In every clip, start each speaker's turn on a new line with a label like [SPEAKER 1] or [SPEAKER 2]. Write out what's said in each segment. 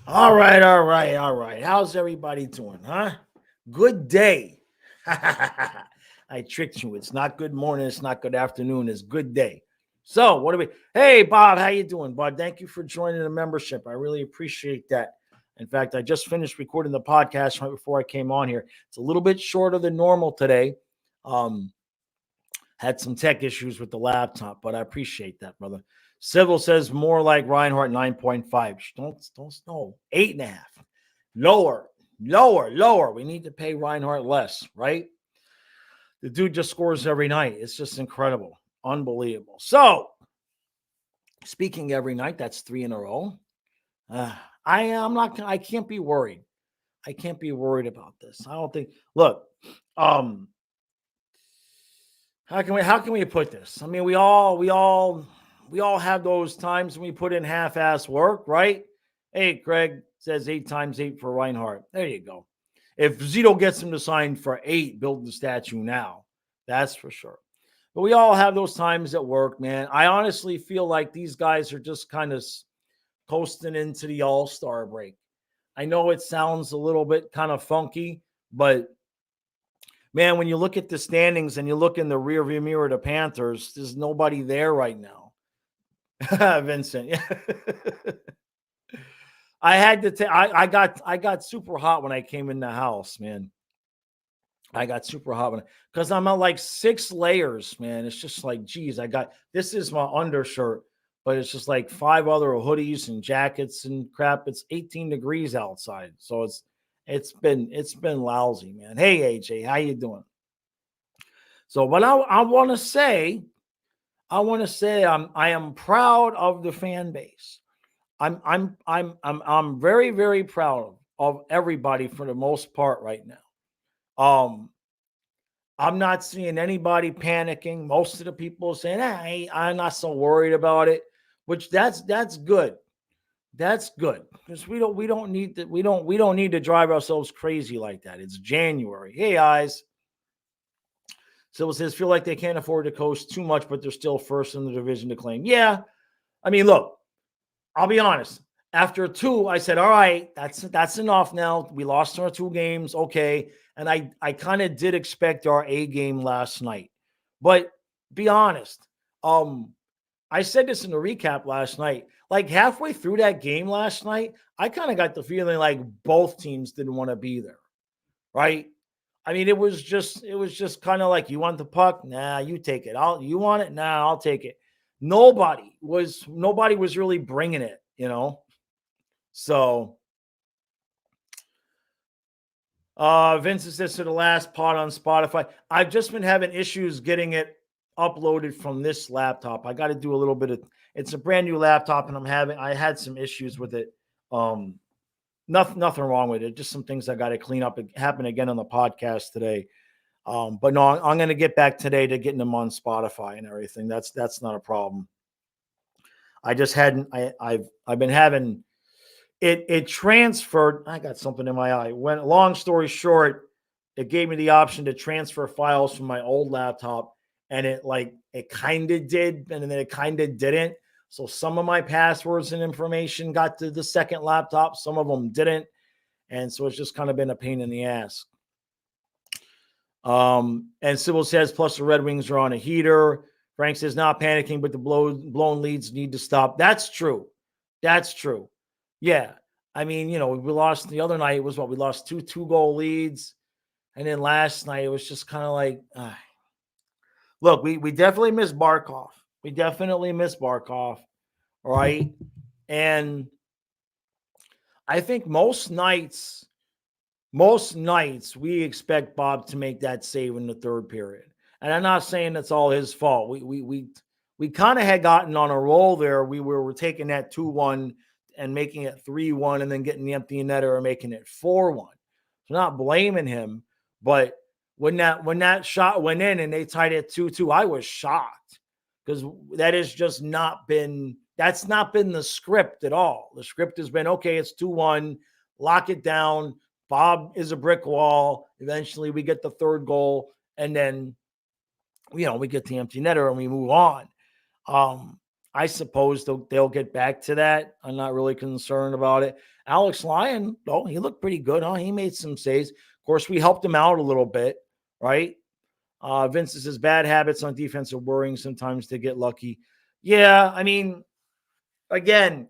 [SPEAKER 1] All right, all right, all right. How's everybody doing, huh? Good day. I tricked you. It's not good morning. It's not good afternoon. It's good day. So, what do we? Hey, Bob, how you doing, bud? Thank you for joining the membership. I really appreciate that. In fact, I just finished recording the podcast right before I came on here. It's a little bit shorter than normal today. Um, had some tech issues with the laptop, but I appreciate that, brother. Civil says more like Reinhart 9.5. Don't know. 8.5. Lower, lower. We need to pay Reinhart less, right? The dude just scores every night. It's just incredible. Unbelievable. So, speaking every night, that's three in a row. Uh, I'm not I can't be worried. I can't be worried about this. I don't think look, um, how can we put this? I mean, we all have those times when we put in half-ass work, right? Hey, Craig says 8 times 8 for Reinhardt. There you go. If Zito gets him to sign for 8, build the statue now. That's for sure. But we all have those times at work, man. I honestly feel like these guys are just kind of coasting into the All-Star break. I know it sounds a little bit kind of funky, but man, when you look at the standings and you look in the rearview mirror of the Panthers, there's nobody there right now. Vincent, yeah. I had to. I got super hot when I came in the house, man. I got super hot because I'm at like 6 layers, man. It's just like, geez, I got this is my undershirt, but it's just like 5 other hoodies and jackets and crap. It's 18 degrees outside, so it's been lousy, man. Hey AJ, how you doing? So, what I want to say, I am proud of the fan base. I'm very very proud of everybody for the most part right now. I'm not seeing anybody panicking. Most of the people are saying, "Hey, I'm not so worried about it," which that's good. That's good because we don't need to drive ourselves crazy like that. It's January. Hey guys, Civil says feel like they can't afford to coast too much, but they're still first in the division to claim. Yeah, I mean, look, I'll be honest. After two, I said, "All right, that's enough now. We lost our 2 games, okay." And I kind of did expect our A game last night, but be honest. Um, I said this in the recap last night. Like halfway through that game last night, I kind of got the feeling like both teams didn't want to be there, right? I mean, it was just kind of like you want the puck, nah, you take it. You want it, nah, I'll take it. Nobody was really bringing it. So Vincent says to the last pod on Spotify. I've just been having issues getting it uploaded from this laptop. I got to do a little bit of it's a brand new laptop and I had some issues with it. Um nothing wrong with it. Just some things I got to clean up. It happened again on the podcast today. But no, I'm going to get back today to getting them on Spotify and everything. That's not a problem. I just hadn't. I've been having it transferred. I got something in my eye. When long story short, it gave me the option to transfer files from my old laptop, and it kind of did, and then it kind of didn't. So some of my passwords and information got to the second laptop, some of them didn't, and so it's just kind of been a pain in the ass. And Sybil says, plus the Red Wings are on a heater. Frank says, not panicking, but the blown leads need to stop. That's true. That's true. Yeah. I mean, we lost the other night. It was what we lost two-goal leads. And then last night, it was just kind of like, look, we definitely miss Barkov. We definitely miss Barkov. Right. And I think most nights we expect Bob to make that save in the third period. And I'm not saying it's all his fault. We kind of had gotten on a roll there. We were taking that 2-1 and making it 3-1 and then getting the empty netter or making it 4-1. So not blaming him, but when that shot went in and they tied it 2-2, I was shocked because that's not been the script at all. The script has been okay, it's 2-1, lock it down. Bob is a brick wall. Eventually, we get the third goal, and then we get the empty netter and we move on. I suppose they'll get back to that. I'm not really concerned about it. Alex Lyon, oh, he looked pretty good, huh? He made some saves. Of course, we helped him out a little bit, right? Vince says bad habits on defense are worrying sometimes to get lucky. Yeah, I mean, again,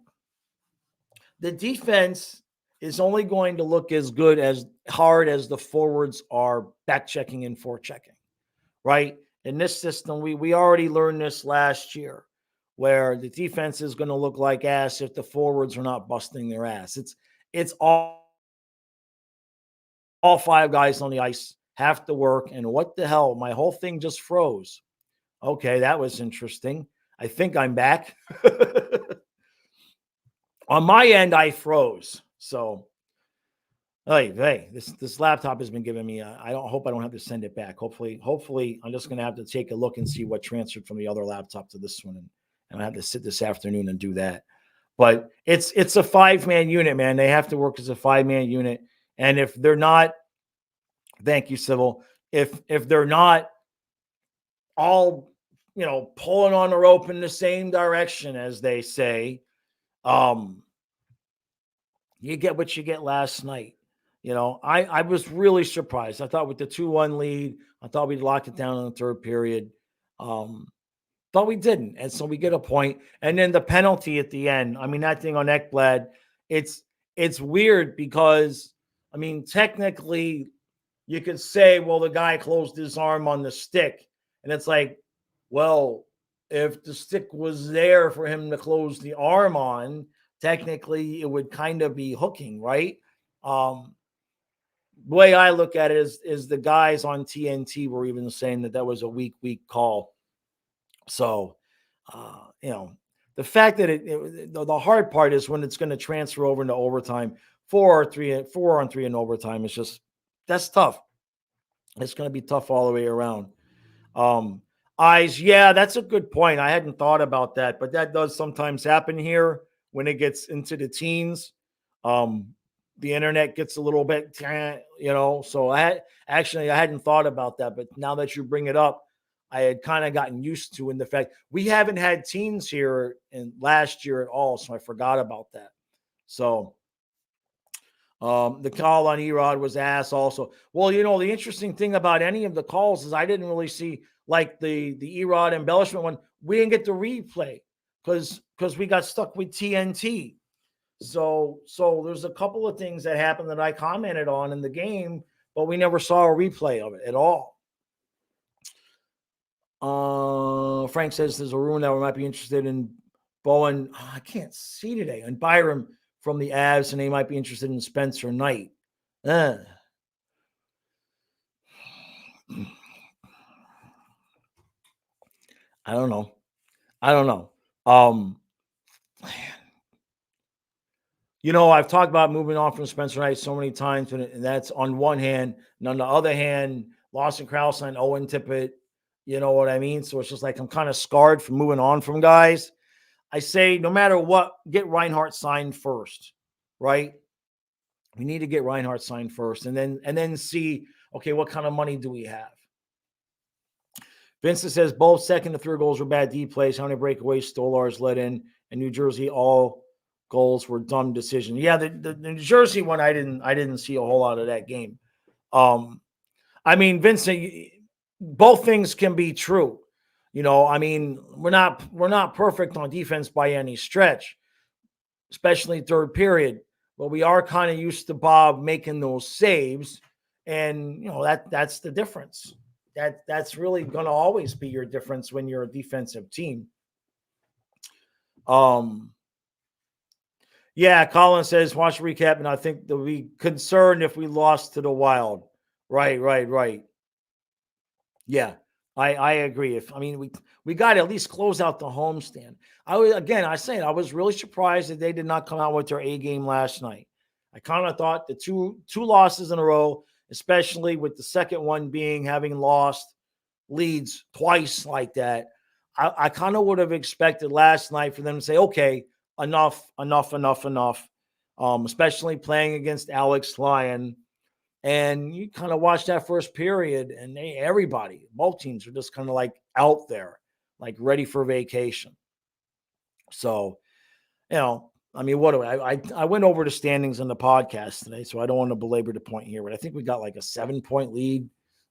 [SPEAKER 1] the defense is only going to look as good as hard as the forwards are back checking and forechecking, right? In this system, we already learned this last year, where the defense is going to look like ass if the forwards are not busting their ass. It's all five guys on the ice have to work. And what the hell? My whole thing just froze. Okay, that was interesting. I think I'm back. On my end, I froze. So, hey, this laptop has been giving me. I don't have to send it back. Hopefully, I'm just gonna have to take a look and see what transferred from the other laptop to this one, and I have to sit this afternoon and do that. But it's a 5-man unit, man. They have to work as a 5-man unit, and if they're not, thank you, Civil. If they're not all pulling on the rope in the same direction, as they say, you get what you get last night. I was really surprised. I thought with the 2-1 lead, I thought we'd lock it down in the third period. But we didn't. And so we get a point. And then the penalty at the end. I mean, that thing on Ekblad, it's weird because, I mean, technically you could say, well, the guy closed his arm on the stick. And it's like, well, if the stick was there for him to close the arm on, technically it would kind of be hooking, right? The way I look at it is the guys on TNT were even saying that was a weak call. So, the fact that the hard part is when it's going to transfer over into overtime, 4-on-3 in overtime is just, that's tough. It's going to be tough all the way around. Eyes, yeah, that's a good point. I hadn't thought about that, but that does sometimes happen here when it gets into the teens. The internet gets a little bit, so I hadn't thought about that, but now that you bring it up, I had kind of gotten used to in the fact we haven't had teens here in last year at all, so I forgot about that. So the call on Erod was ass also. Well, the interesting thing about any of the calls is I didn't really see, like the Erod embellishment one. We didn't get the replay because we got stuck with TNT. So there's a couple of things that happened that I commented on in the game, but we never saw a replay of it at all. Frank says there's a rumor that we might be interested in Bowen. I can't see today. And Byram from the Avs, and they might be interested in Spencer Knight. I don't know. I've talked about moving on from Spencer Knight so many times, and that's on one hand. And on the other hand, Lawson Krause and Owen Tippett, you know what I mean? So it's just like I'm kind of scarred from moving on from guys. I say no matter what, get Reinhart signed first, right? We need to get Reinhart signed first, and then see, okay, what kind of money do we have? Vincent says both second and third goals were bad D plays. How many breakaways Stolarz let in? And New Jersey, all goals were dumb decisions. Yeah, the New Jersey one, I didn't see a whole lot of that game. I mean, Vincent, both things can be true. I mean, we're not perfect on defense by any stretch, especially third period. But we are kind of used to Bob making those saves, and that's the difference. That's really going to always be your difference when you're a defensive team. Yeah, Colin says, watch the recap, and I think they'll be concerned if we lost to the Wild. Right. Yeah, I agree. We got to at least close out the homestand. I was really surprised that they did not come out with their A game last night. I kind of thought the two losses in a row, especially with the second one being having lost leads twice like that, I kind of would have expected last night for them to say, okay, enough. Especially playing against Alex Lyon. And you kind of watch that first period, and both teams are just kind of like out there, like ready for vacation. So, I mean, what do I went over the standings in the podcast today, so I don't want to belabor the point here, but I think we got like a 7-point lead,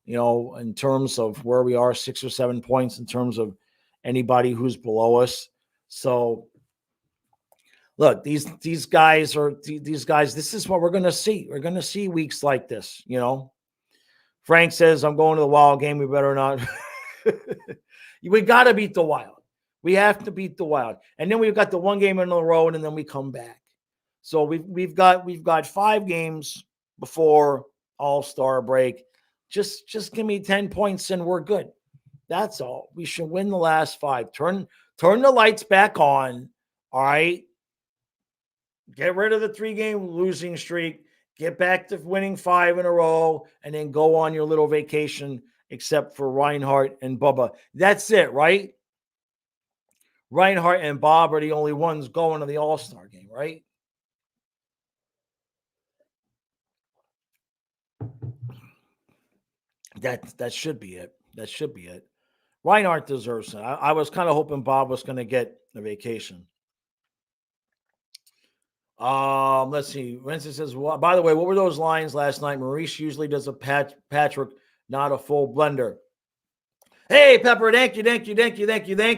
[SPEAKER 1] in terms of where we are, 6 or 7 points in terms of anybody who's below us. So, look, these guys, this is what we're going to see. We're going to see weeks like this, Frank says, I'm going to the Wild game. We better not. We got to beat the Wild. We have to beat the Wild. And then we've got the one game in a row, and then we come back. So we've got 5 games before All-Star break. Just give me 10 points and we're good. That's all. We should win the last 5. Turn the lights back on. All right. Get rid of the 3-game losing streak. Get back to winning 5 in a row, and then go on your little vacation, except for Reinhart and Bubba. That's it, right? Reinhart and Bob are the only ones going to the All-Star game, right? That should be it. That should be it. Reinhart deserves it. I was kind of hoping Bob was going to get a vacation. Let's see. Vincent says, well, by the way, what were those lines last night? Maurice usually does a Patrick, not a full blender. Hey, Pepper, thank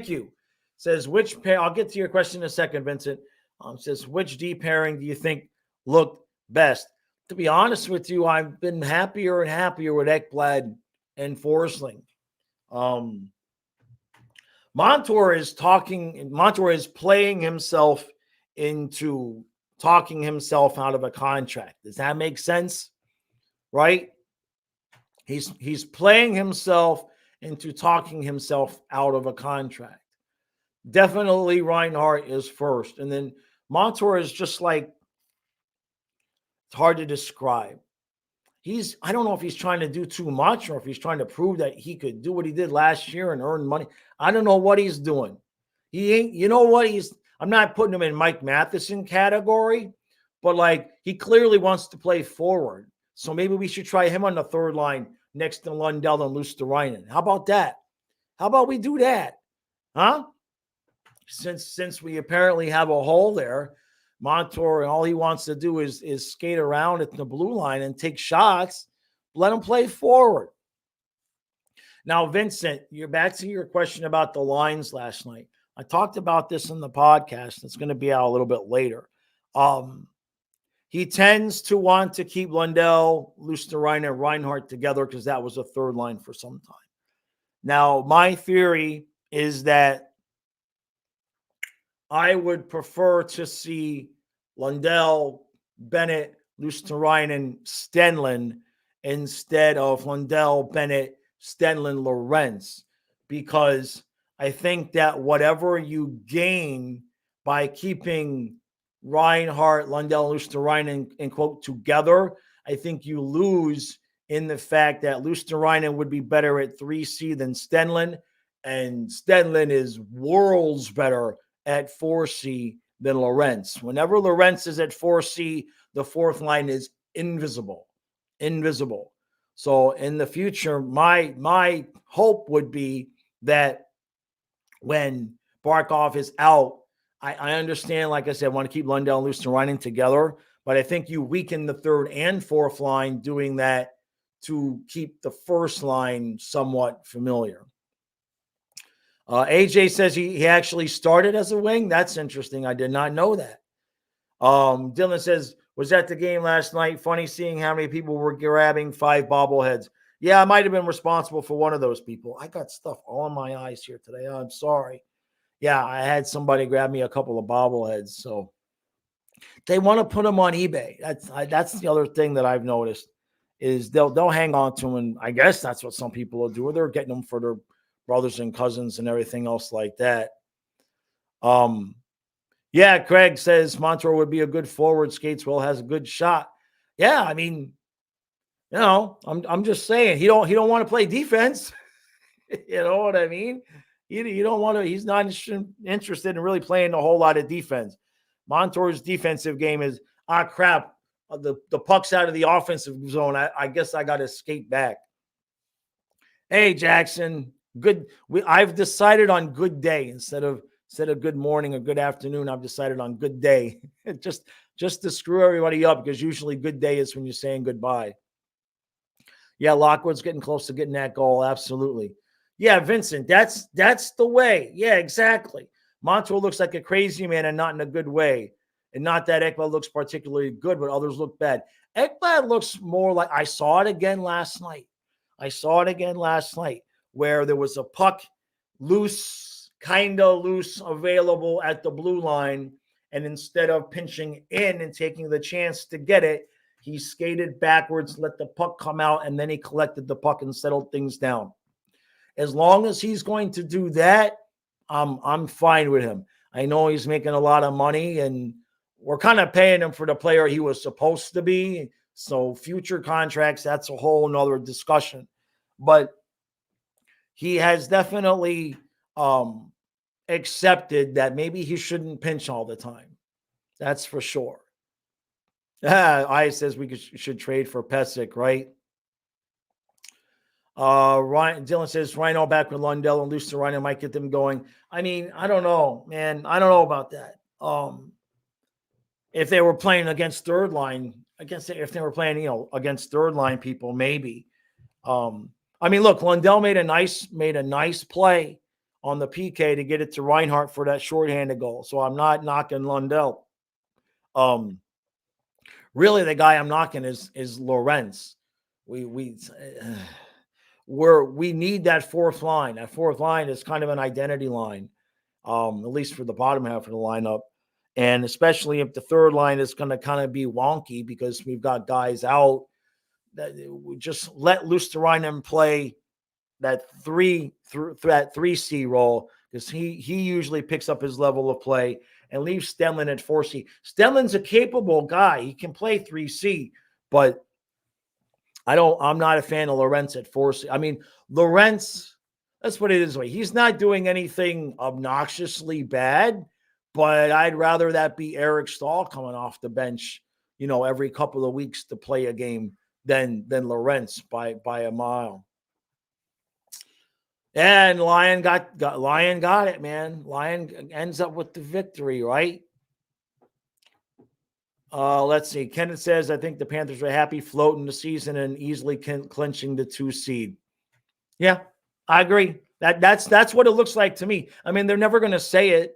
[SPEAKER 1] you. Says, which pair? I'll get to your question in a second, Vincent. Says, which D pairing do you think looked best? To be honest with you, I've been happier and happier with Ekblad and Forsling. Montour is playing himself into talking himself out of a contract. Does that make sense? Right? He's playing himself into talking himself out of a contract. Definitely Reinhart is first. And then Montour is just like, it's hard to describe. I don't know if he's trying to do too much or if he's trying to prove that he could do what he did last year and earn money. I don't know what he's doing. He ain't, I'm not putting him in Mike Matheson category, but like he clearly wants to play forward. So maybe we should try him on the third line next to Lundell and Luosterainen. How about that? How about we do that? Huh? Since we apparently have a hole there, Montour, and all he wants to do is skate around at the blue line and take shots. Let him play forward. Now, Vincent, you're back to your question about the lines last night. I talked about this in the podcast. It's going to be out a little bit later. He tends to want to keep Lundell, Luosterainen, and Reinhart together because that was a third line for some time. Now, my theory is that I would prefer to see Lundell, Bennett, Luosterainen, Stenlund instead of Lundell, Bennett, Stenlund, Lorentz, because I think that whatever you gain by keeping Reinhart, Lundell, Luosterainen, in quote, together, I think you lose in the fact that Luosterainen would be better at 3C than Stenlund, and Stenlund is worlds better at 4C than Lorentz. Whenever Lorentz is at 4C, the fourth line is invisible. So in the future, my hope would be that when Barkov is out, I understand, like I said, I want to keep Lundell and Luosterainen together, but I think you weaken the third and fourth line doing that to keep the first line somewhat familiar. AJ says he actually started as a wing. That's interesting. I did not know that. Dylan says, was at the game last night. Funny seeing how many people were grabbing 5 bobbleheads. Yeah, I might have been responsible for one of those people. I got stuff all in my eyes here today. I'm sorry. Yeah, I had somebody grab me a couple of bobbleheads. So they want to put them on eBay. That's the other thing that I've noticed is they'll hang on to them. And I guess that's what some people will do. Or they're getting them for their brothers and cousins and everything else like that. Yeah, Craig says Montour would be a good forward. Skates well, has a good shot. Yeah, I mean, I'm just saying he don't want to play defense. You know what I mean? You don't want to. He's not interested in really playing a whole lot of defense. Montour's defensive game is crap. The puck's out of the offensive zone. I guess I got to skate back. Hey, Jackson. Good. I've decided on good day instead of Instead of good morning or good afternoon, I've decided on good day. just to screw everybody up, because usually good day is when you're saying goodbye. Yeah, Lockwood's getting close to getting that goal. Absolutely. Yeah, Vincent, that's the way. Yeah, exactly. Montour looks like a crazy man and not in a good way. And not that Ekblad looks particularly good, but others look bad. Ekblad looks more like, I saw it again last night. Where there was a puck loose, kind of loose, available at the blue line. And instead of pinching in and taking the chance to get it, he skated backwards, let the puck come out, and then he collected the puck and settled things down. As long as he's going to do that, I'm fine with him. I know he's making a lot of money, and we're kind of paying him for the player he was supposed to be. So future contracts, that's a whole nother discussion. But he has definitely accepted that maybe he shouldn't pinch all the time. That's for sure. I says we should trade for Pesic, right? Dylan says Rhino back with Lundell and Luce Rhino might get them going. I mean, I don't know, man. I don't know about that. If they were playing against third line, if they were playing, against third line people, maybe. I mean, look, Lundell made a nice play on the PK to get it to Reinhart for that shorthanded goal. So I'm not knocking Lundell. Really, the guy I'm knocking is Lorenz. We need that fourth line. That fourth line is kind of an identity line, at least for the bottom half of the lineup. And especially if the third line is going to kind of be wonky because we've got guys out, that we just let Luosterainen play that 3C role, because he usually picks up his level of play, and leave Stenlund at 4C. Stenlund's a capable guy. He can play 3C, but I'm not a fan of Lorenz at 4C. I mean, Lorenz, let's put it this way. He's not doing anything obnoxiously bad, but I'd rather that be Eric Stahl coming off the bench, every couple of weeks to play a game than Lorenz by a mile. And Lion got it, man. Lion ends up with the victory, right? Let's see. Kenneth says, I think the Panthers are happy floating the season and easily clinching the 2 seed. Yeah, I agree. That's what it looks like to me. I mean, they're never going to say it,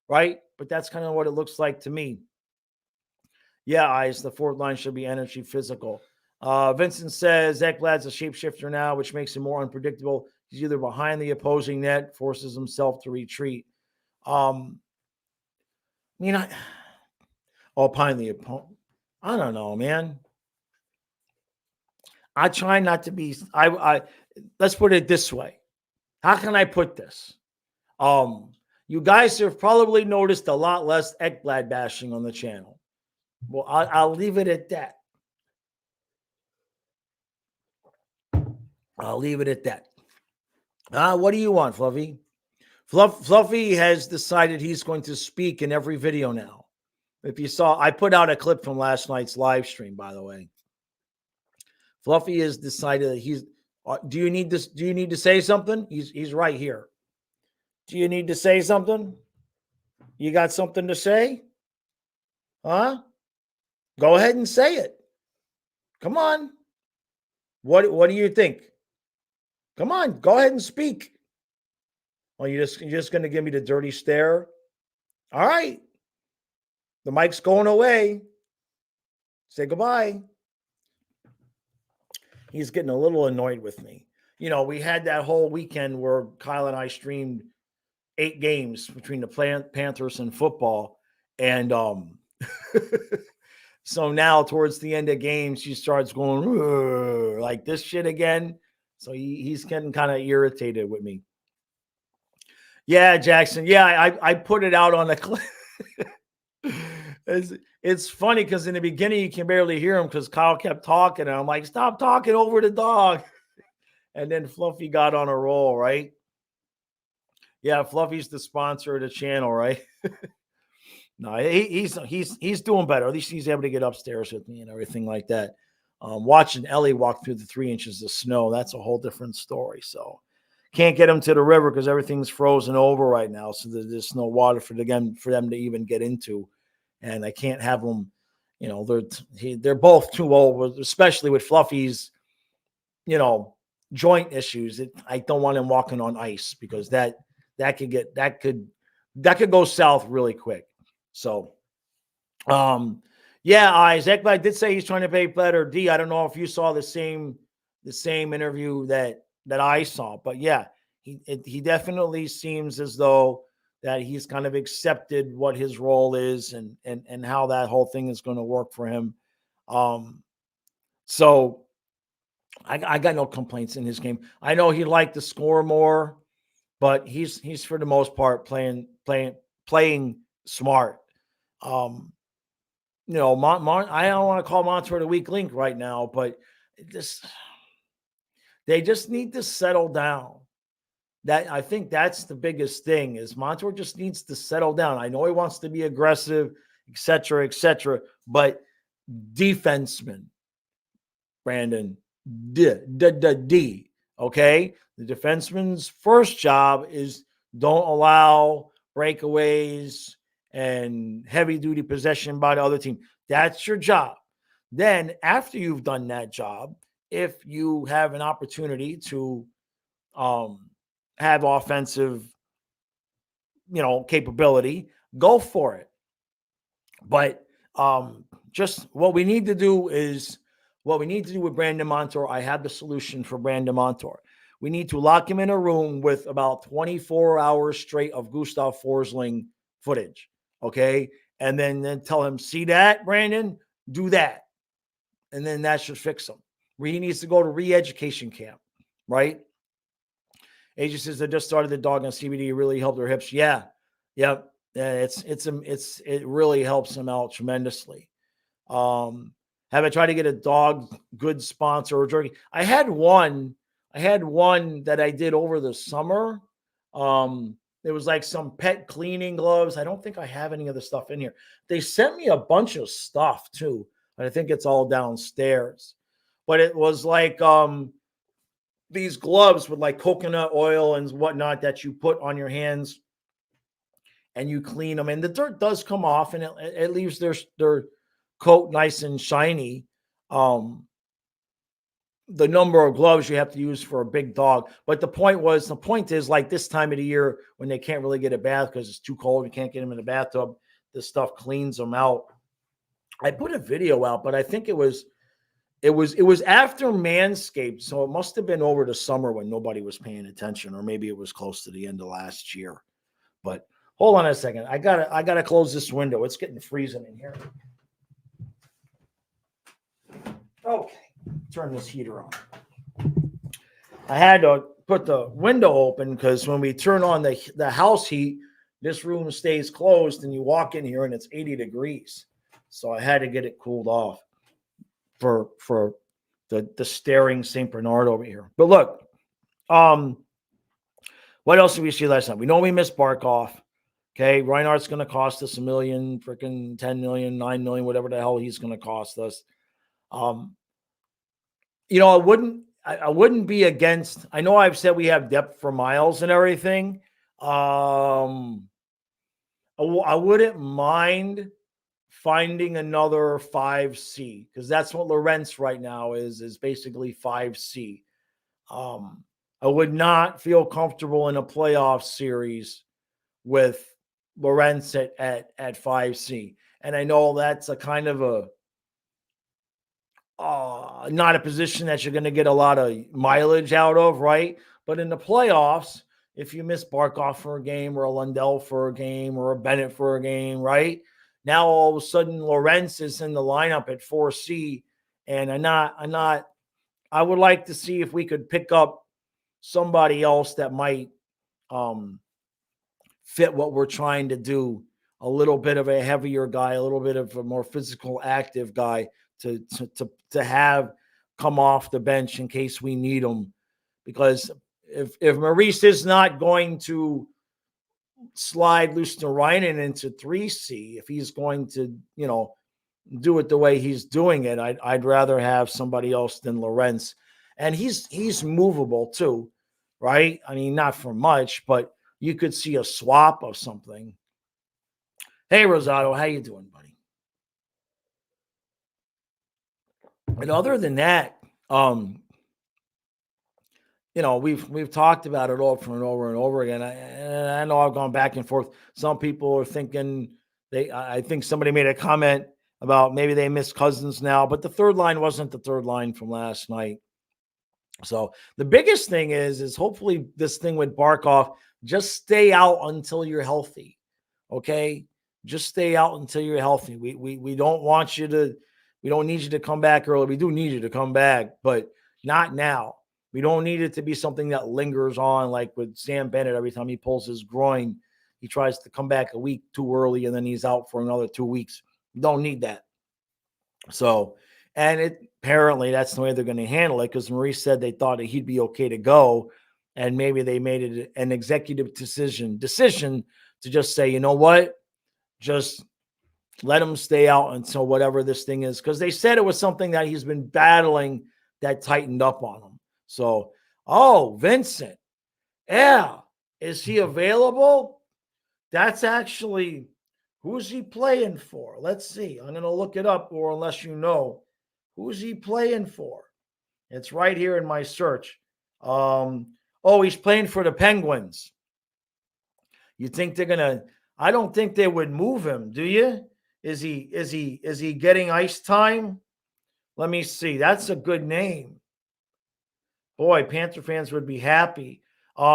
[SPEAKER 1] right? But that's kind of what it looks like to me. Yeah, the fourth line should be energy physical. Vincent says, Ekblad's a shapeshifter now, which makes him more unpredictable. He's either behind the opposing net, forces himself to retreat. Behind the opponent. I don't know, man. I try not to be. Let's put it this way. How can I put this? You guys have probably noticed a lot less Ekblad bashing on the channel. Well, I'll leave it at that. I'll leave it at that. What do you want, Fluffy? Fluffy has decided he's going to speak in every video now. If you saw, I put out a clip from last night's live stream, by the way. Fluffy has decided that he's. Do you need this? Do you need to say something? He's right here. Do you need to say something? You got something to say? Huh? Go ahead and say it. Come on. What do you think? Come on, go ahead and speak. Oh, you're just going to give me the dirty stare? All right. The mic's going away. Say goodbye. He's getting a little annoyed with me. We had that whole weekend where Kyle and I streamed 8 games between the Panthers and football. And so now towards the end of games, she starts going like this shit again. So he's getting kind of irritated with me. Yeah, Jackson. Yeah, I put it out on the clip. It's funny because in the beginning you can barely hear him because Kyle kept talking. And I'm like, stop talking over the dog. And then Fluffy got on a roll, right? Yeah, Fluffy's the sponsor of the channel, right? No, he's doing better. At least he's able to get upstairs with me and everything like that. Watching Ellie walk through the 3 inches of snow, that's a whole different story. So can't get them to the river because everything's frozen over right now. So there's no water for them to even get into. And I can't have them, they're both too old, especially with Fluffy's, joint issues. I don't want him walking on ice because that could go south really quick. So, yeah, Isaac, I did say he's trying to pay better. D, I don't know if you saw the same interview that I saw, but yeah, he definitely seems as though that he's kind of accepted what his role is and how that whole thing is going to work for him. So I got no complaints in his game. I know he'd like to score more, but he's for the most part playing smart. I don't want to call Montour the weak link right now, but they just need to settle down. I think that's the biggest thing is Montour just needs to settle down. I know he wants to be aggressive, et cetera, but defenseman, Brandon, D. Okay? The defenseman's first job is don't allow breakaways and heavy-duty possession by the other team. That's your job. Then, after you've done that job, if you have an opportunity to have offensive, capability, go for it. But just what we need to do with Brandon Montour. I have the solution for Brandon Montour. We need to lock him in a room with about 24 hours straight of Gustav Forsling footage. Okay. And then tell him, see that, Brandon? Do that. And then that should fix him. He needs to go to re-education camp, right? AJ says they just started the dog on CBD. It really helped their hips. Yeah. Yep. Yeah, it really helps him out tremendously. Have I tried to get a dog good sponsor or jerky? I had one that I did over the summer. It was like some pet cleaning gloves. I don't think I have any of the stuff in here. They sent me a bunch of stuff too, but I think it's all downstairs. But it was like these gloves with like coconut oil and whatnot that you put on your hands and you clean them. And the dirt does come off and it leaves their coat nice and shiny. The number of gloves you have to use for a big dog. But the point is like this time of the year when they can't really get a bath because it's too cold, you can't get them in the bathtub, this stuff cleans them out. I put a video out, but I think it was after Manscaped, so it must have been over the summer when nobody was paying attention, or maybe it was close to the end of last year. But hold on a second. I gotta close this window. It's getting freezing in here. Okay, turn this heater on. I had to put the window open because when we turn on the house heat, this room stays closed and you walk in here and it's 80 degrees. So I had to get it cooled off for the staring St. Bernard over here. But look, what else did we see last night? We know we missed Barkov. Okay, Reinhart's going to cost us $1 million, freaking $10 million, $9 million, whatever the hell he's going to cost us. I wouldn't be against. I know I've said we have depth for Miles and everything. I wouldn't mind finding another 5C because that's what Lorentz right now is basically 5C. I would not feel comfortable in a playoff series with Lorentz at 5C. And I know that's a kind of a not a position that you're going to get a lot of mileage out of, right? But in the playoffs, if you miss Barkov for a game or a Lundell for a game or a Bennett for a game, right? Now all of a sudden Lorentz is in the lineup at 4C, and I would like to see if we could pick up somebody else that might fit what we're trying to do. A little bit of a heavier guy, a little bit of a more physical, active guy to have come off the bench in case we need him. Because if Maurice is not going to slide Luosterainen into 3C, if he's going to, do it the way he's doing it, I'd rather have somebody else than Lorentz. And he's movable too, right? I mean, not for much, but you could see a swap of something. Hey, Rosado, how you doing, buddy? And other than that, we've talked about it over and over and over again. I know I've gone back and forth. Some people are thinking I think somebody made a comment about maybe they miss Cousins now, but the third line wasn't the third line from last night. So the biggest thing is hopefully this thing with Barkov, just stay out until you're healthy. Okay. Just stay out until you're healthy. We don't want you to, we don't need you to come back early. We do need you to come back, but not now. We don't need it to be something that lingers on, like with Sam Bennett. Every time he pulls his groin, he tries to come back a week too early and then he's out for another 2 weeks. We don't need that. So, and apparently that's the way they're going to handle it, because Maurice said they thought that he'd be okay to go. And maybe they made it an executive decision to just say, you know what, just let him stay out until whatever this thing is. Because they said it was something that he's been battling that tightened up on him. So, Vincent, yeah, is he available? That's actually, who's he playing for? Let's see. I'm going to look it up, or unless you know, who's he playing for? It's right here in my search. He's playing for the Penguins. You think they're going to, I don't think they would move him, do you? Is he getting ice time? Let me see. That's a good name. Boy, Panther fans would be happy.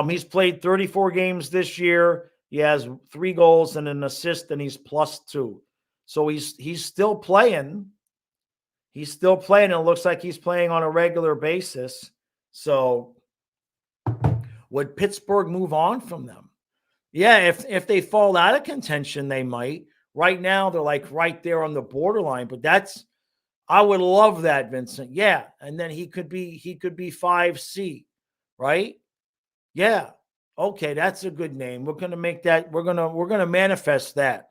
[SPEAKER 1] He's played 34 games this year. He has 3 goals and an assist, and he's +2. So he's still playing. He's still playing. And it looks like he's playing on a regular basis. So would Pittsburgh move on from them? Yeah, if they fall out of contention, they might. Right now, they're like right there on the borderline. But I would love that, Vincent. Yeah, and then he could be 5C, right? Yeah. Okay, that's a good name. We're going to make that. We're going to manifest that.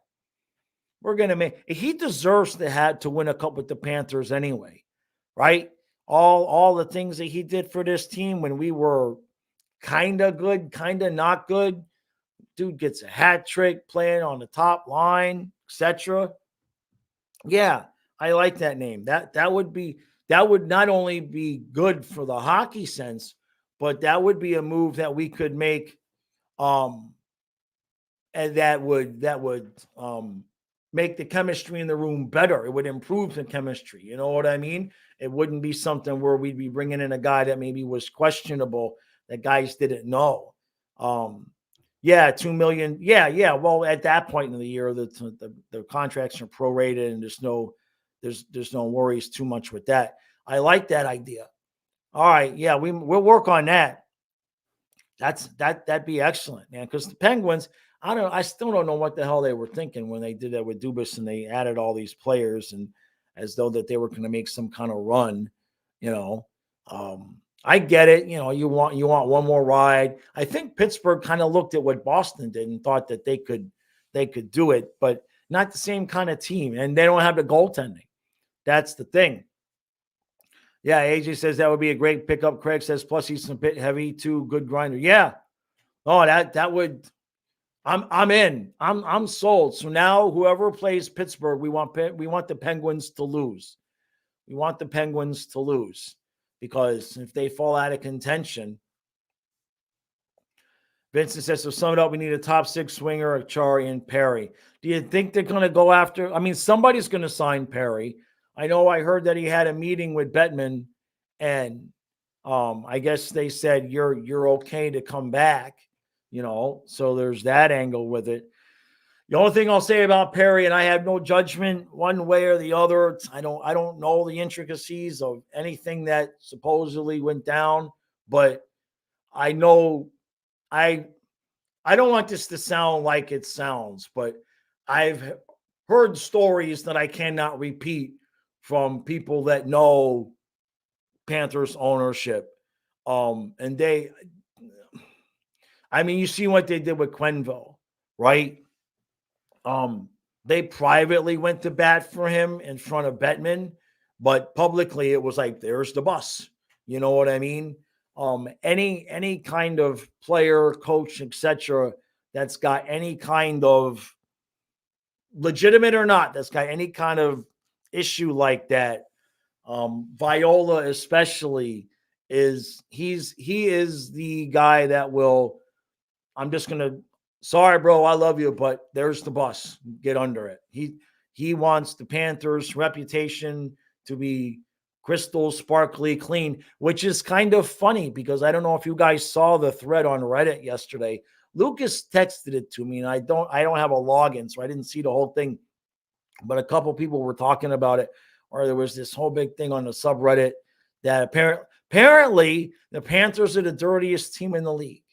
[SPEAKER 1] We're going to make. He deserves to win a cup with the Panthers anyway, right? All the things that he did for this team when we were kind of good, kind of not good. Dude gets a hat trick, playing on the top line, etc. Yeah, I like that name. That would not only be good for the hockey sense, but that would be a move that we could make, and that would make the chemistry in the room better. It would improve the chemistry. You know what I mean? It wouldn't be something where we'd be bringing in a guy that maybe was questionable, that guys didn't know. Yeah, $2 million. Yeah. Well, at that point in the year, the contracts are prorated, and there's no worries too much with that. I like that idea. All right, yeah, we'll work on that. That'd be excellent, man. Because the Penguins, I still don't know what the hell they were thinking when they did that with Dubas and they added all these players, and as though that they were going to make some kind of run, you know. I get it. You know, you want one more ride. I think Pittsburgh kind of looked at what Boston did and thought that they could do it, but not the same kind of team, and they don't have the goaltending. That's the thing. Yeah, AJ says that would be a great pickup. Craig says, plus he's a bit heavy too. Good grinder. Yeah. Oh, that would. I'm in. I'm sold. So now whoever plays Pittsburgh, we want the Penguins to lose. We want the Penguins to lose, because if they fall out of contention, Vincent says, so sum it up, we need a top 6 swinger, Achari and Perry. Do you think they're going to go after? I mean, somebody's going to sign Perry. I know I heard that he had a meeting with Bettman, and I guess they said you're okay to come back, you know. So there's that angle with it. The only thing I'll say about Perry, and I have no judgment one way or the other. I don't know the intricacies of anything that supposedly went down, but I know I don't want this to sound like it sounds, but I've heard stories that I cannot repeat from people that know Panthers ownership. And you see what they did with Quenneville, right? They privately went to bat for him in front of Bettman, but publicly it was like, there's the bus. You know what I mean? any kind of player, coach, etc., that's got any kind of legitimate or not, that's got any kind of issue like that. Viola especially he is the guy that will, I'm just gonna, sorry, bro, I love you, but there's the bus. Get under it. He wants the Panthers' reputation to be crystal sparkly clean, which is kind of funny because I don't know if you guys saw the thread on Reddit yesterday. Lucas texted it to me, and I don't have a login, so I didn't see the whole thing. But a couple people were talking about it, or there was this whole big thing on the subreddit that apparently the Panthers are the dirtiest team in the league.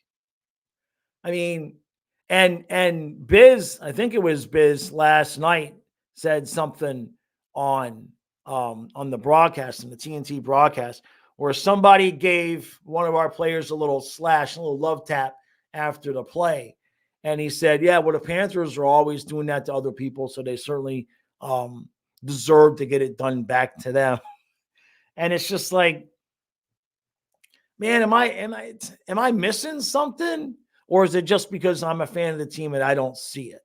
[SPEAKER 1] I mean, and Biz, I think it was Biz last night, said something on the broadcast, in the TNT broadcast, where somebody gave one of our players a little slash, a little love tap after the play. And he said, yeah, well, the Panthers are always doing that to other people, so they certainly deserve to get it done back to them. And it's just like, man, am I missing something? Or is it just because I'm a fan of the team and I don't see it?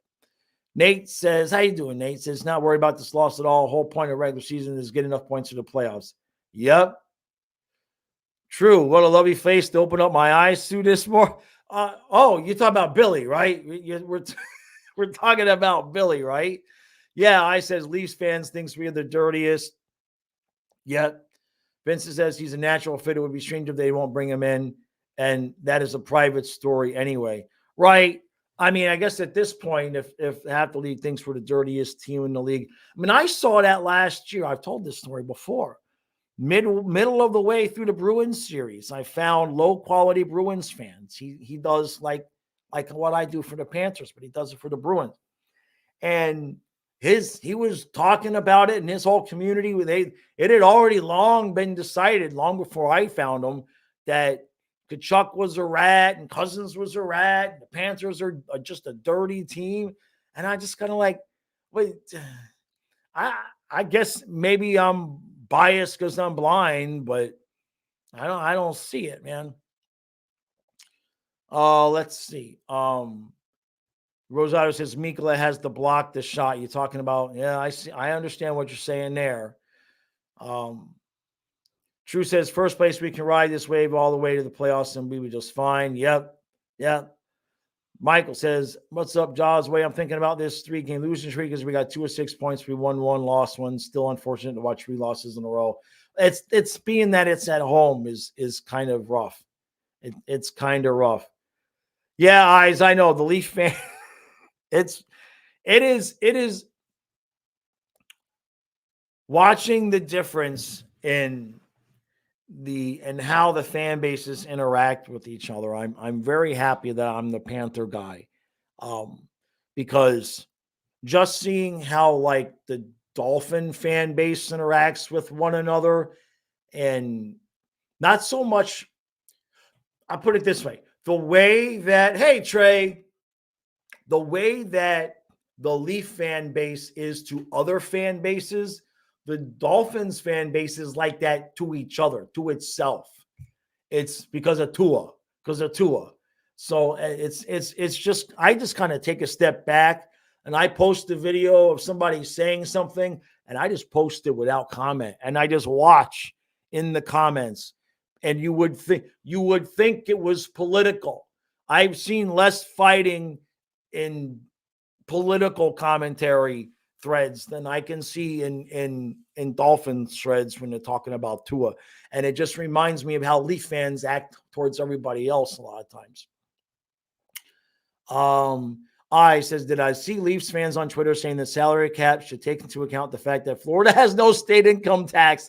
[SPEAKER 1] Nate says, how you doing, Nate? Says, not worried about this loss at all. The whole point of regular season is get enough points for the playoffs. Yep. True. What a lovely face to open up my eyes to this more. Oh, you're talking about Billy, right? We're talking about Billy, right? Yeah, I says Leafs fans thinks we are the dirtiest. Yep. Vincent says he's a natural fit. It would be strange if they won't bring him in. And that is a private story anyway. Right. I mean, I guess at this point, if half the league thinks we're the dirtiest team in the league. I mean, I saw that last year. I've told this story before. Middle of the way through the Bruins series, I found low-quality Bruins fans. He does like what I do for the Panthers, but he does it for the Bruins. And he was talking about it in his whole community. It had already long been decided, long before I found him, that Kachuk was a rat and Cousins was a rat. The Panthers are just a dirty team. And I just kind of like, wait, I guess maybe I'm biased because I'm blind, but I don't see it, man. Let's see. Rosario says Mikula has to block the shot. You're talking about, yeah, I see. I understand what you're saying there. True says first place we can ride this wave all the way to the playoffs and we were just fine. Yep. Michael says, what's up, Jaws? Way I'm thinking about this 3-game losing streak because we got 2 of 6 points. We won 1, lost 1. Still unfortunate to watch 3 losses in a row. It's being that it's at home is kind of rough. It's kind of rough. Yeah, Eyes, I know the Leaf fan. It is watching the difference in how the fan bases interact with each other. I'm very happy that I'm the Panther guy, because just seeing how like the Dolphin fan base interacts with one another, and not so much. I'll put it this way: the way that the way that the Leaf fan base is to other fan bases, the Dolphins fan base is like that to each other, to itself. It's because of Tua. So it's just, I just kind of take a step back and I post a video of somebody saying something and I just post it without comment. And I just watch in the comments, and you would think it was political. I've seen less fighting in political commentary threads than I can see in Dolphins threads when they're talking about Tua. And it just reminds me of how Leaf fans act towards everybody else a lot of times. I says, did I see Leafs fans on Twitter saying that salary cap should take into account the fact that Florida has no state income tax?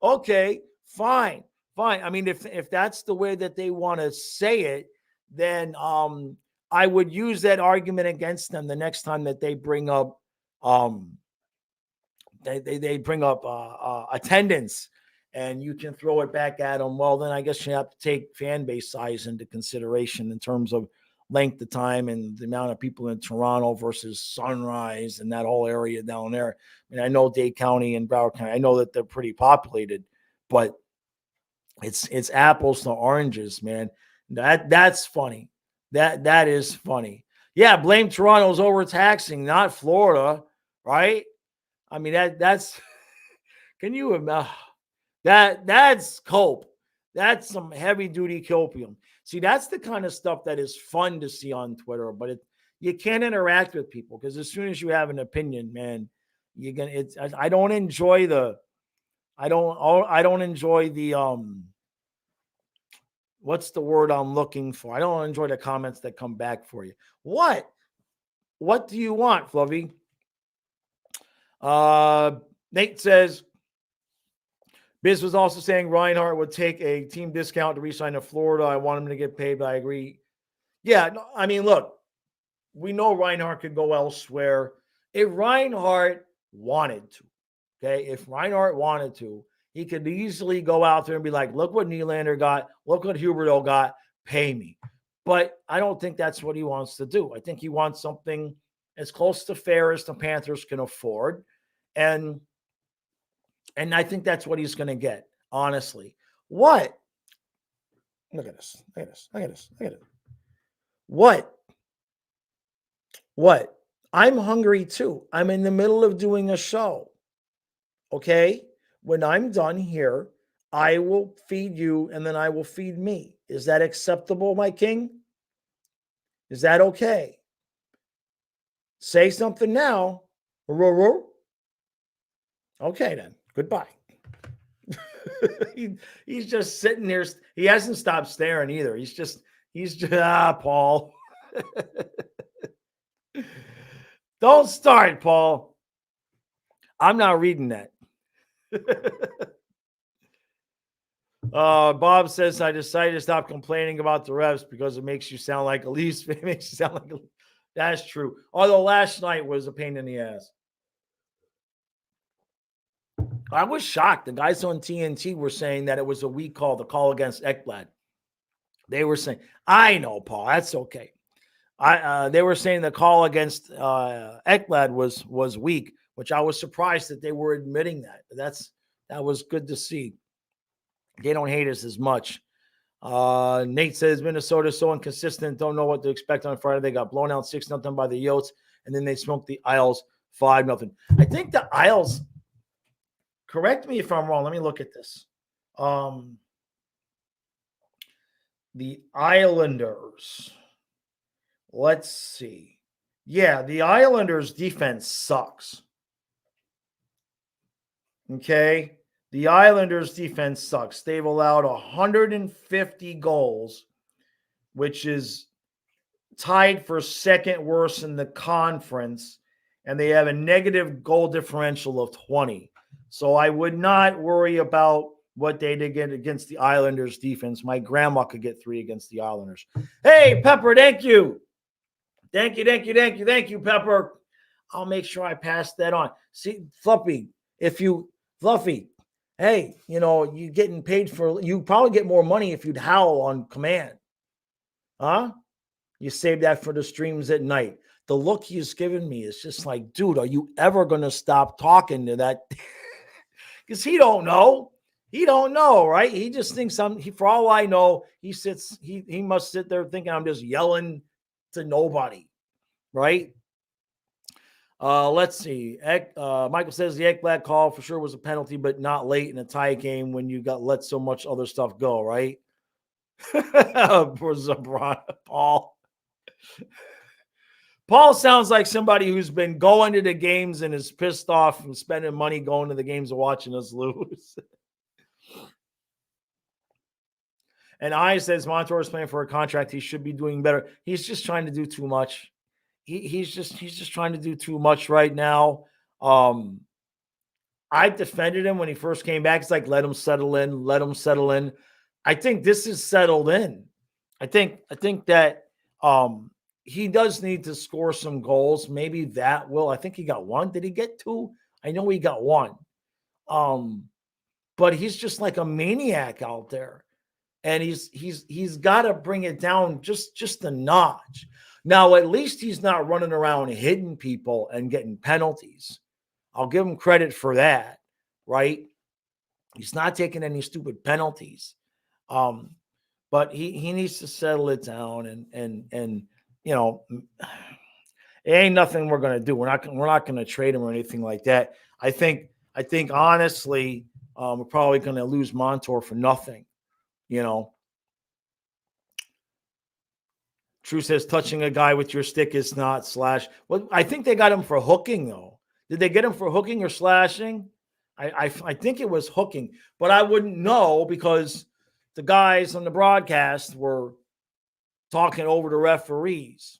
[SPEAKER 1] Okay, fine. I mean, if that's the way that they want to say it, then I would use that argument against them the next time that they bring up they bring up attendance, and you can throw it back at them. Well, then I guess you have to take fan base size into consideration in terms of length of time and the amount of people in Toronto versus Sunrise and that whole area down there. I mean, I know Dade County and Broward County, I know that they're pretty populated, but it's apples to oranges, man. That's funny. That is funny. Yeah, blame Toronto's overtaxing, not Florida, right? I mean, that's can you imagine that's cope. That's some heavy duty copium. See, that's the kind of stuff that is fun to see on Twitter, but you can't interact with people because as soon as you have an opinion, man, you're gonna. I don't enjoy the. I don't enjoy the what's the word I'm looking for? I don't enjoy the comments that come back for you. What? What do you want, Fluffy? Nate says, Biz was also saying Reinhart would take a team discount to re-sign to Florida. I want him to get paid, but I agree. Yeah, no, I mean, look, we know Reinhart could go elsewhere. If Reinhart wanted to, okay, if Reinhart wanted to, he could easily go out there and be like, look what Nylander got, look what Huberdeau got, pay me. But I don't think that's what he wants to do. I think he wants something as close to fair as the Panthers can afford. And I think that's what he's going to get, honestly. What? Look at this. Look at this. Look at this. Look at it. What? What? I'm hungry too. I'm in the middle of doing a show. Okay? When I'm done here, I will feed you and then I will feed me. Is that acceptable, my king? Is that okay? Say something now. Okay, then. Goodbye. He's just sitting there. He hasn't stopped staring either. He's just Paul. Don't start, Paul. I'm not reading that. Bob says, I decided to stop complaining about the refs because it makes you sound like a Leafs fan. It makes you sound like a... That's true. Although last night was a pain in the ass. I was shocked. The guys on TNT were saying that it was a weak call, the call against Ekblad. They were saying, I know, Paul, that's okay. They were saying the call against Ekblad was weak, which I was surprised that they were admitting that. That was good to see. They don't hate us as much. Nate says Minnesota is so inconsistent, don't know what to expect on Friday. They got blown out 6-0 by the Yotes, and then they smoked the Isles 5-0. I think the Isles, correct me if I'm wrong, let me look at this. The Islanders, let's see. Yeah, the Islanders' defense sucks. Okay? The Islanders' defense sucks. They've allowed 150 goals, which is tied for second worst in the conference, and they have a negative goal differential of 20. So I would not worry about what they did against the Islanders' defense. My grandma could get 3 against the Islanders. Hey, Pepper, thank you. Thank you, Pepper. I'll make sure I pass that on. See, Fluffy, hey, you're getting paid for, you probably get more money if you'd howl on command. Huh? You save that for the streams at night. The look he's given me is just like, dude, are you ever going to stop talking to that? Because he don't know. He don't know, right? He just thinks for all I know, he must sit there thinking I'm just yelling to nobody, right? Let's see. Michael says the Ekblad call for sure was a penalty, but not late in a tie game when you got let so much other stuff go, right? Poor Zabron, Paul. Paul sounds like somebody who's been going to the games and is pissed off and spending money going to the games and watching us lose. And I says Montour is playing for a contract. He should be doing better. He's just trying to do too much. He's just trying to do too much right now. I defended him when he first came back. It's like, let him settle in. I think this is settled in. I think that he does need to score some goals. Maybe that will. I think he got 1. Did he get 2? I know he got 1. But he's just like a maniac out there. and he's got to bring it down just a notch. Now, at least he's not running around hitting people and getting penalties. I'll give him credit for that, right? He's not taking any stupid penalties. But he needs to settle it down and you know, it ain't nothing we're gonna do. We're not gonna trade him or anything like that. I think honestly, we're probably gonna lose Montour for nothing. You know, True says touching a guy with your stick is not slash. Well, I think they got him for hooking though. Did they get him for hooking or slashing? I think it was hooking, but I wouldn't know because the guys on the broadcast were talking over the referees.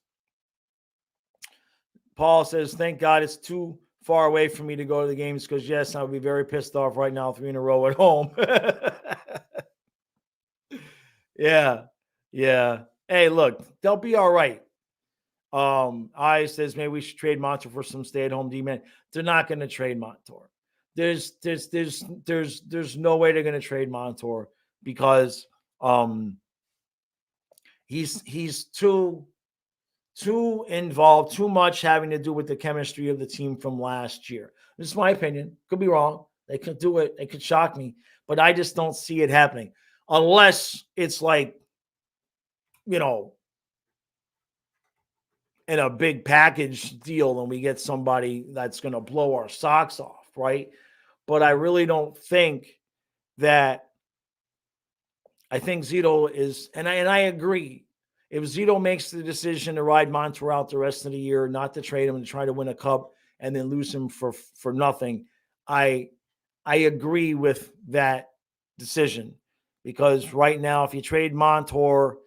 [SPEAKER 1] Paul says, thank God it's too far away for me to go to the games because, yes, I would be very pissed off right now 3 in a row at home. Yeah. Hey, look, they'll be all right. I says maybe we should trade Montour for some stay-at-home D-man. They're not going to trade Montour. There's no way they're going to trade Montour because he's too involved, too much having to do with the chemistry of the team from last year. This is my opinion. Could be wrong. They could do it. They could shock me, but I just don't see it happening unless it's like, you know, in a big package deal and we get somebody that's going to blow our socks off, right? But I really don't think that. I think Zito is, and I agree. If Zito makes the decision to ride Montour out the rest of the year, not to trade him and try to win a cup and then lose him for nothing, I agree with that decision because right now, if you trade Montour,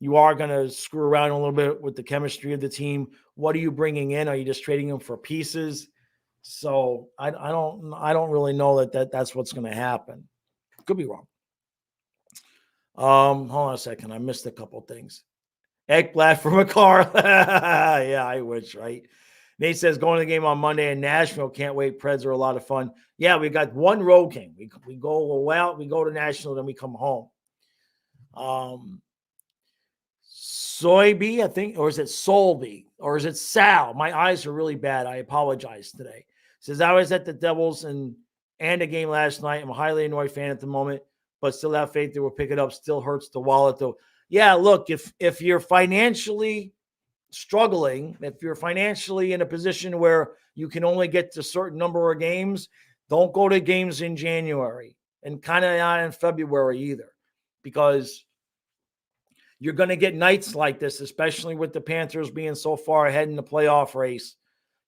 [SPEAKER 1] you are going to screw around a little bit with the chemistry of the team. What are you bringing in? Are you just trading him for pieces? So I don't really know that's what's going to happen. Could be wrong. Hold on a second. I missed a couple things. Ekblad from a car. Yeah, I wish, right? Nate says going to the game on Monday in Nashville. Can't wait. Preds are a lot of fun. Yeah, we got one road game. We go out, we go to Nashville, then we come home. Soybe, I think, or is it Solby, or is it Sal? My eyes are really bad. I apologize today. Says I was at the Devils and a game last night. I'm a highly annoyed fan at the moment, but still have faith they will pick it up. Still hurts the wallet though. Yeah, look, if you're financially struggling, if you're financially in a position where you can only get to a certain number of games, don't go to games in January and kind of not in February either, because you're going to get nights like this, especially with the Panthers being so far ahead in the playoff race.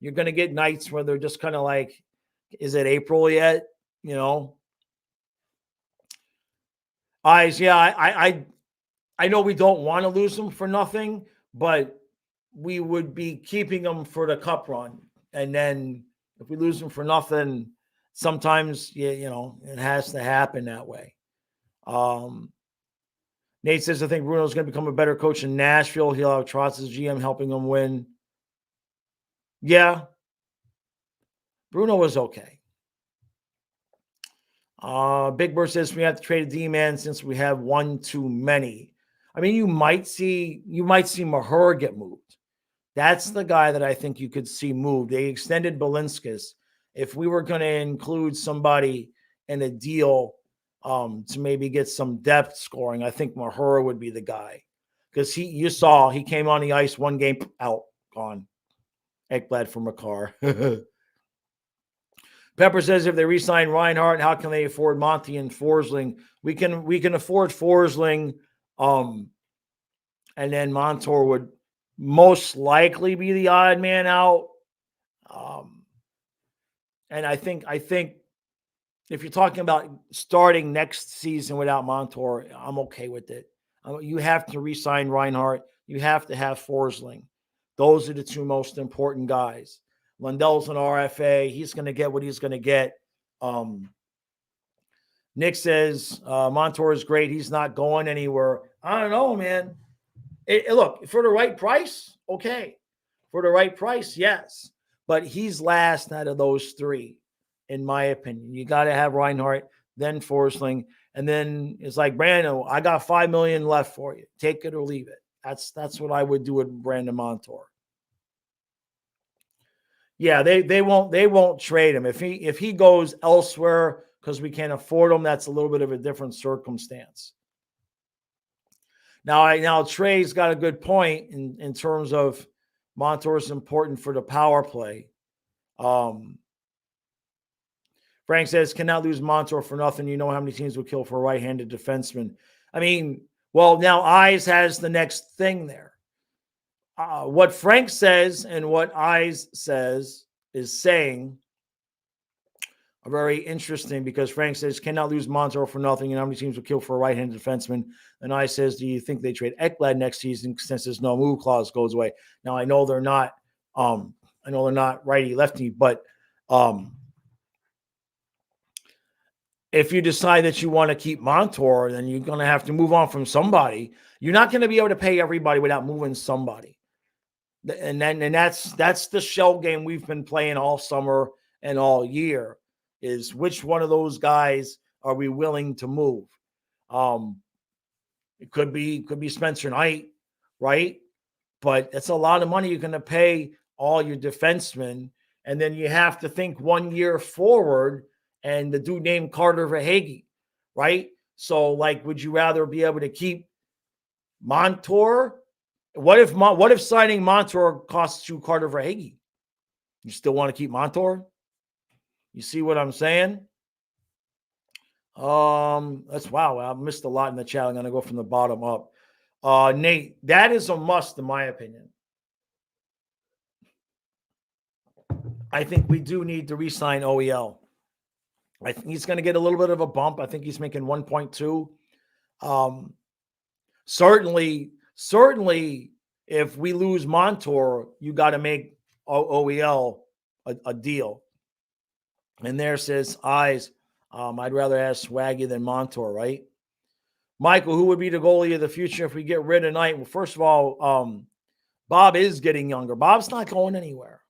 [SPEAKER 1] You're going to get nights where they're just kind of like, is it April yet? You know? I know we don't want to lose them for nothing, but we would be keeping them for the cup run. And then if we lose them for nothing, sometimes, you know, it has to happen that way. Nate says, I think Bruno's going to become a better coach in Nashville. He'll have Trotz as GM helping him win. Yeah. Bruno was okay. Big Bird says we have to trade a D-man since we have one too many. I mean, you might see Mahura get moved. That's the guy that I think you could see moved. They extended Balinskis. If we were going to include somebody in a deal to maybe get some depth scoring, I think Mahura would be the guy. Because you saw he came on the ice one game, out, gone. Ekblad from a car. Pepper says if they re-sign Reinhart, how can they afford Monty and Forsling? We can afford Forsling, and then Montour would most likely be the odd man out. And I think if you're talking about starting next season without Montour, I'm okay with it. You have to re-sign Reinhart. You have to have Forsling. Those are the two most important guys. Lundell's an RFA. He's going to get what he's going to get. Nick says Montour is great. He's not going anywhere. I don't know, man. Look, for the right price, okay. For the right price, yes. But he's last out of those three, in my opinion. You got to have Reinhart, then Forsling, And then it's like, Brandon, I got $5 million left for you. Take it or leave it. That's what I would do with Brandon Montour. Yeah, they won't trade him. If he goes elsewhere because we can't afford him, that's a little bit of a different circumstance. Now Trey's got a good point in terms of Montour is important for the power play. Frank says, cannot lose Montour for nothing. You know how many teams would kill for a right-handed defenseman. I mean, well, now Eyes has the next thing there. What Frank says and what Eyes says is saying are very interesting, because Frank says, cannot lose Montour for nothing. You know how many teams would kill for a right-handed defenseman? And Eyes says, do you think they trade Ekblad next season since there's no move clause goes away? Now, I know they're not righty-lefty, but if you decide that you want to keep Montour, then you're going to have to move on from somebody. You're not going to be able to pay everybody without moving somebody. And that's the shell game we've been playing all summer and all year, is which one of those guys are we willing to move? It could be Spencer Knight, right? But it's a lot of money you're going to pay all your defensemen. And then you have to think 1 year forward, and the dude named Carter Verhaeghe, right? So, like, would you rather be able to keep Montour? What if signing Montour costs you Carter Verhaeghe? You still want to keep Montour? You see what I'm saying? That's wow. I missed a lot in the chat. I'm going to go from the bottom up. Nate, that is a must in my opinion. I think we do need to re-sign OEL. I think he's going to get a little bit of a bump. I think he's making 1.2. Certainly, if we lose Montour, you got to make OEL a deal. And there says Eyes, I'd rather have Swaggy than Montour, right? Michael, who would be the goalie of the future if we get rid of Knight? Well, first of all, Bob is getting younger. Bob's not going anywhere.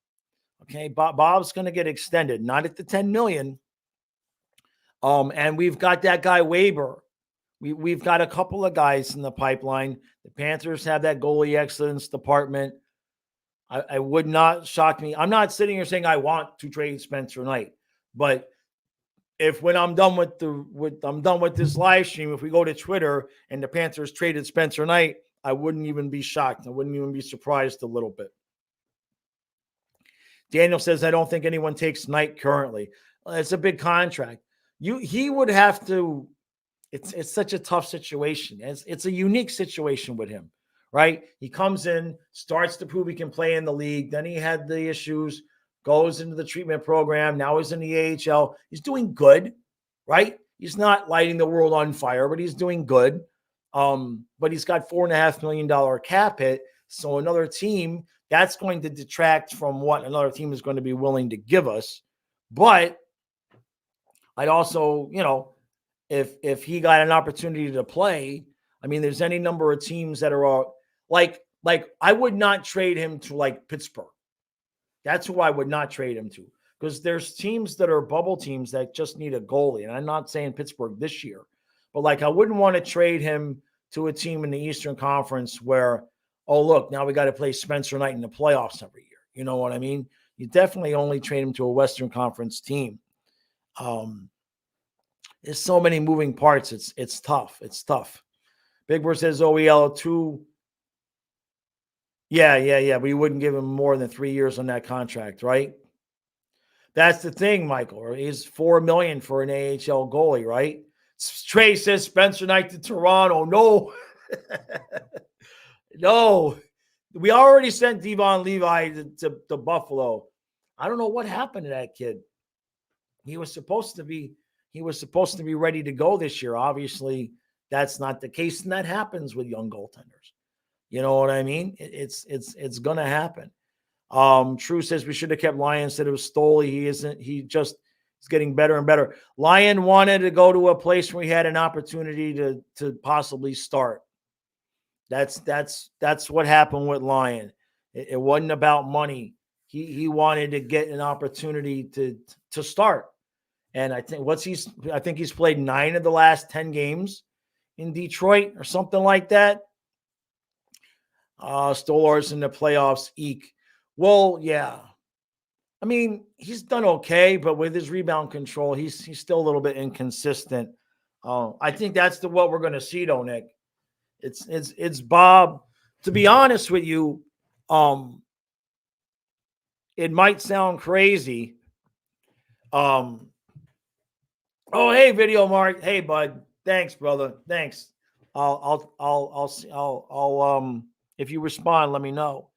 [SPEAKER 1] Okay, Bob's going to get extended, not at the $10 million. And we've got that guy Weber. We've got a couple of guys in the pipeline. The Panthers have that goalie excellence department. I would not shock me. I'm not sitting here saying I want to trade Spencer Knight, but if when I'm done with this live stream, if we go to Twitter and the Panthers traded Spencer Knight, I wouldn't even be shocked. I wouldn't even be surprised a little bit. Daniel says, I don't think anyone takes Knight currently. It's a big contract. He would have to. It's such a tough situation. It's a unique situation with him, right? He comes in, starts to prove he can play in the league. Then he had the issues, goes into the treatment program. Now he's in the AHL. He's doing good, right? He's not lighting the world on fire, but he's doing good. But he's got $4.5 million cap hit. So another team, that's going to detract from what another team is going to be willing to give us. But I'd also, if he got an opportunity to play, I mean, there's any number of teams that are like I would not trade him to like Pittsburgh. That's who I would not trade him to, because there's teams that are bubble teams that just need a goalie. And I'm not saying Pittsburgh this year, but like I wouldn't want to trade him to a team in the Eastern Conference where, oh, look, now we got to play Spencer Knight in the playoffs every year. You know what I mean? You definitely only trade him to a Western Conference team. There's so many moving parts. It's tough. It's tough. Big Bird says OEL 2. Yeah. We wouldn't give him more than 3 years on that contract, right? That's the thing, Michael. He's $4 million for an AHL goalie, right? Trey says Spencer Knight to Toronto. No. No. We already sent Devon Levi to Buffalo. I don't know what happened to that kid. He was supposed to be ready to go this year. Obviously, that's not the case, and that happens with young goaltenders. You know what I mean? It's going to happen. True says we should have kept Lyon instead of Stoley. He isn't. He's getting better and better. Lyon wanted to go to a place where he had an opportunity to possibly start. That's what happened with Lyon. It wasn't about money. He wanted to get an opportunity to start. And I think he's played 9 of the last 10 games in Detroit or something like that. Stolarz in the playoffs, eek. Well, yeah. I mean, he's done okay, but with his rebound control, he's still a little bit inconsistent. I think that's what we're going to see, though, Nick. It's Bob. To be honest with you, it might sound crazy. Oh, hey, Video Mark. Hey, bud. Thanks, brother. Thanks. I'll if you respond, let me know.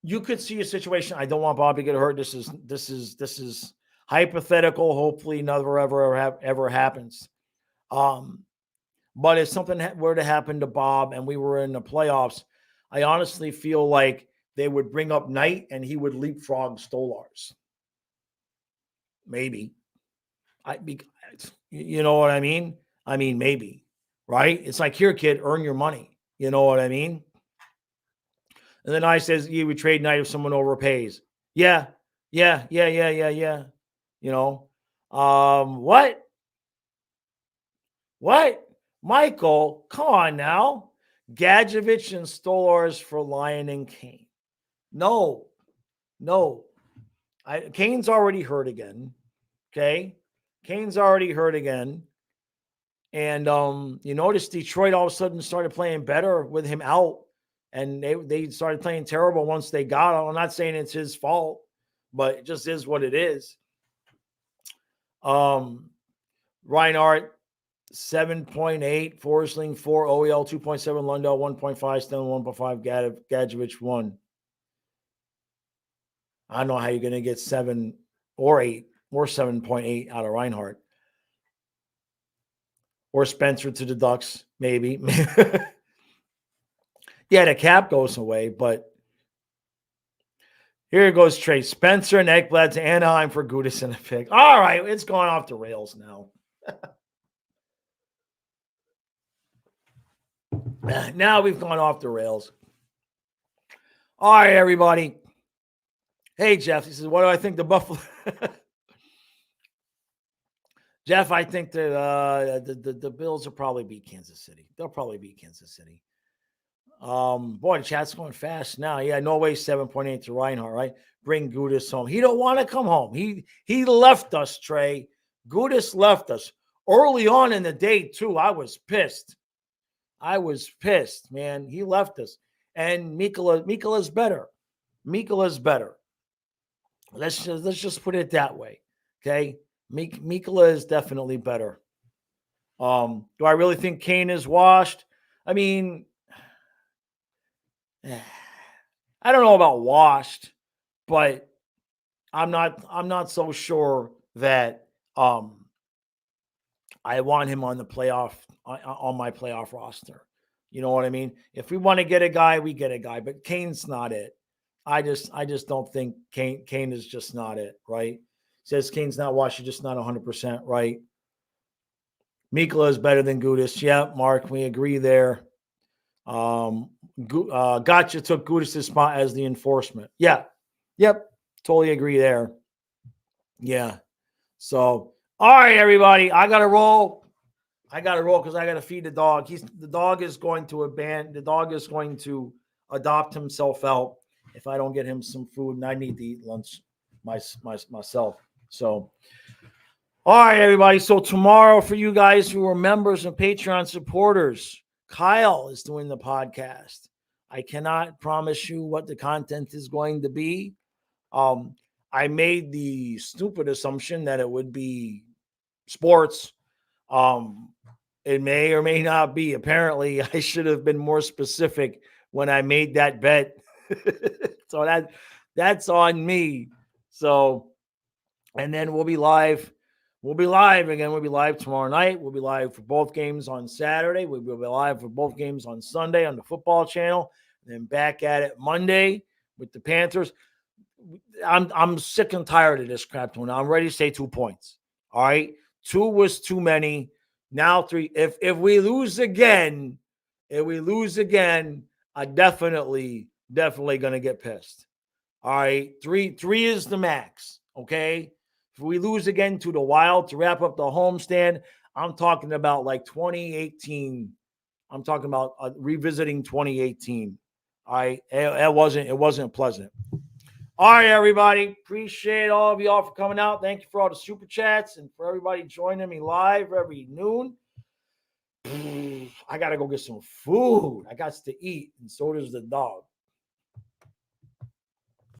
[SPEAKER 1] You could see a situation. I don't want Bob to get hurt. This is hypothetical. Hopefully, never ever happens. But if something were to happen to Bob and we were in the playoffs, I honestly feel like they would bring up Knight and he would leapfrog Stolarz. Maybe. You know what I mean? I mean, maybe, right? It's like, here, kid, earn your money. You know what I mean? And then I says, you would trade Knight if someone overpays. Yeah. You know, what? Michael, come on now. Gadjevich and Stolarz for Lyon and Kane. No. Kane's already hurt again. Okay. Kane's already hurt again. And you notice Detroit all of a sudden started playing better with him out. And they started playing terrible once they got him. I'm not saying it's his fault, but it just is what it is. Reinhart, 7.8, Forsling 4, OEL 2.7, Lundell 1.5, Stenley 1.5, Gadjevich 1. I don't know how you're going to get 7 or 8 or 7.8 out of Reinhart. Or Spencer to the Ducks, maybe. Yeah, the cap goes away, but here goes Trey Spencer and Ekblad to Anaheim for Gudas and a pick. All right, it's going off the rails now. Now we've gone off the rails. All right, everybody. Hey, Jeff. He says, what do I think the Buffalo... Jeff, I think that the Bills will probably beat Kansas City. They'll probably beat Kansas City. Boy, the chat's going fast now. Yeah, Norway 7.8 to Reinhart, right? Bring Gudas home. He don't want to come home. He left us, Trey. Gudas left us early on in the day too. I was pissed, man. He left us, and Mikola's better. Mikola's better. Let's just put it that way, okay? Mikola is definitely better. Do I really think Kane is washed? I mean, I don't know about washed, but I'm not so sure that I want him on the playoff on my playoff roster. You know what I mean? If we want to get a guy, we get a guy, but Kane's not it. I just don't think Kane is just not it, right? Says Kane's not washed, just not 100%, right? Mikola is better than Gudas. Yeah, Mark, we agree there. Gotcha took Gudas' spot as the enforcement. Yeah. Yep. Totally agree there. Yeah. So, all right, everybody. I got to roll because I got to feed the dog. The dog is going to adopt himself out if I don't get him some food, and I need to eat lunch myself. So, all right, everybody. So tomorrow, for you guys who are members and Patreon supporters, Kyle is doing the podcast. I cannot promise you what the content is going to be. I made the stupid assumption that it would be sports. It may or may not be. Apparently, I should have been more specific when I made that bet. So that's on me. So, and then we'll be live. We'll be live again. We'll be live tomorrow night. We'll be live for both games on Saturday. We'll be live for both games on Sunday on the football channel. And then back at it Monday with the Panthers. I'm sick and tired of this crap. I'm ready to say 2 points. All right. 2 was too many. Now 3. If we lose again, I'm definitely gonna get pissed. All right. 3 is the max. Okay. If we lose again to the Wild to wrap up the homestand, I'm talking about like 2018. I'm talking about revisiting 2018. It wasn't pleasant. All right, everybody. Appreciate all of y'all for coming out. Thank you for all the super chats and for everybody joining me live every noon. I got to go get some food. I got to eat, and so does the dog.